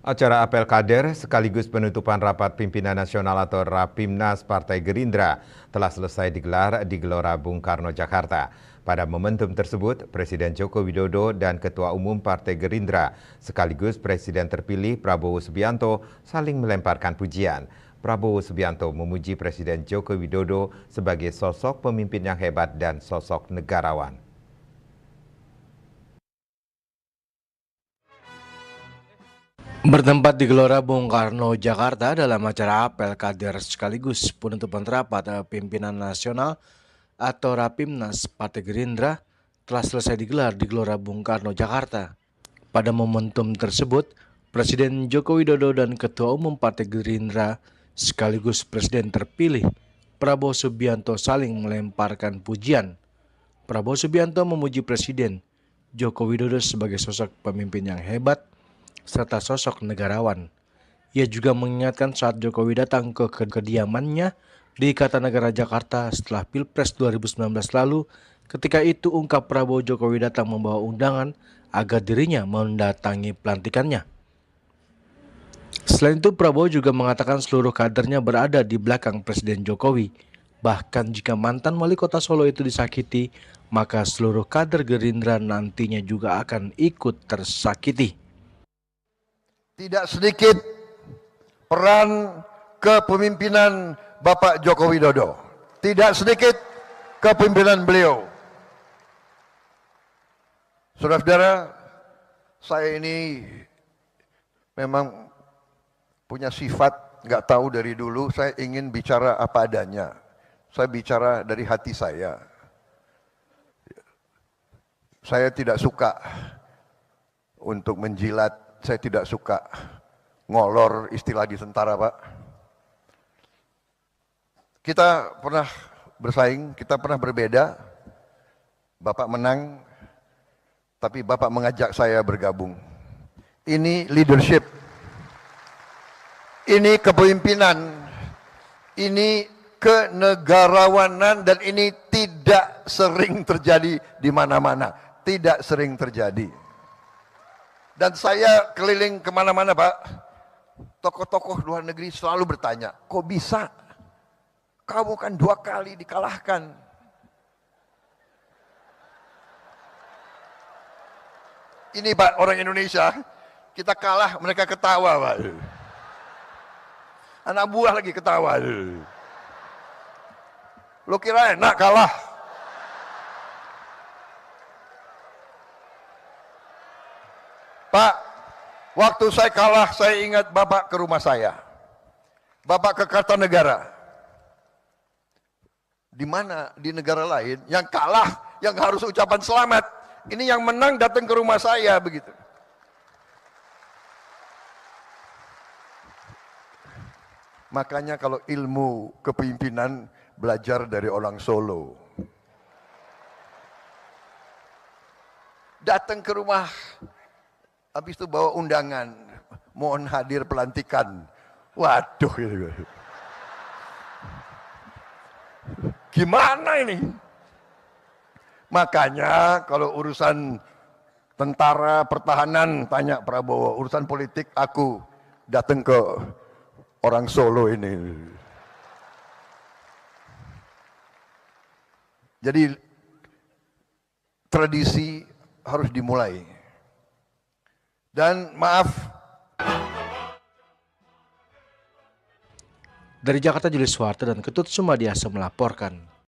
Acara apel kader sekaligus penutupan rapat pimpinan nasional atau Rapimnas Partai Gerindra telah selesai digelar di Gelora Bung Karno, Jakarta. Pada momentum tersebut, Presiden Joko Widodo dan Ketua Umum Partai Gerindra sekaligus Presiden terpilih Prabowo Subianto saling melemparkan pujian. Prabowo Subianto memuji Presiden Joko Widodo sebagai sosok pemimpin yang hebat dan sosok negarawan. Bertempat di Gelora Bung Karno, Jakarta dalam acara apel kader sekaligus penutupan rapat pimpinan nasional atau Rapimnas Partai Gerindra telah selesai digelar di Gelora Bung Karno, Jakarta. Pada momentum tersebut, Presiden Joko Widodo dan Ketua Umum Partai Gerindra sekaligus Presiden terpilih Prabowo Subianto saling melemparkan pujian. Prabowo Subianto memuji Presiden Joko Widodo sebagai sosok pemimpin yang hebat serta sosok negarawan. Ia juga mengingatkan saat Jokowi datang ke kediamannya di Kartanegara Jakarta setelah Pilpres 2019 lalu. Ketika itu ungkap Prabowo, Jokowi datang membawa undangan agar dirinya mendatangi pelantikannya. Selain itu, Prabowo juga mengatakan seluruh kadernya berada di belakang Presiden Jokowi. Bahkan jika mantan wali kota Solo itu disakiti, maka seluruh kader Gerindra nantinya juga akan ikut tersakiti. Tidak sedikit peran kepemimpinan Bapak Joko Widodo. Tidak sedikit kepemimpinan beliau. Saudara-saudara, saya ini memang punya sifat, nggak tahu dari dulu, saya ingin bicara apa adanya. Saya bicara dari hati saya. Saya tidak suka untuk menjilat. Saya tidak suka ngolor, istilah di tentara, Pak. Kita pernah bersaing, kita pernah berbeda. Bapak menang, tapi Bapak mengajak saya bergabung. Ini leadership. Ini kepemimpinan. Ini kenegarawanan, dan ini tidak sering terjadi di mana-mana. Tidak sering terjadi. Dan saya keliling kemana-mana, Pak. Tokoh-tokoh luar negeri selalu bertanya, kok bisa? Kamu kan 2 kali dikalahkan. Ini, Pak, orang Indonesia, kita kalah, mereka ketawa, Pak. Anak buah lagi ketawa. Lo kira enak kalah? Pak, waktu saya kalah, saya ingat Bapak ke rumah saya. Bapak ke Kartanegara. Di mana di negara lain yang kalah, yang harus ucapan selamat. Ini yang menang datang ke rumah saya begitu. Makanya kalau ilmu kepemimpinan belajar dari orang Solo. Datang ke rumah, habis itu bawa undangan, mohon hadir pelantikan. Waduh, gitu. Gimana ini? Makanya kalau urusan tentara pertahanan tanya Prabowo, urusan politik aku datang ke orang Solo ini. Jadi tradisi harus dimulai. Dan maaf. Dari Jakarta, Julius Suharto dan Ketut Sumadiasa melaporkan.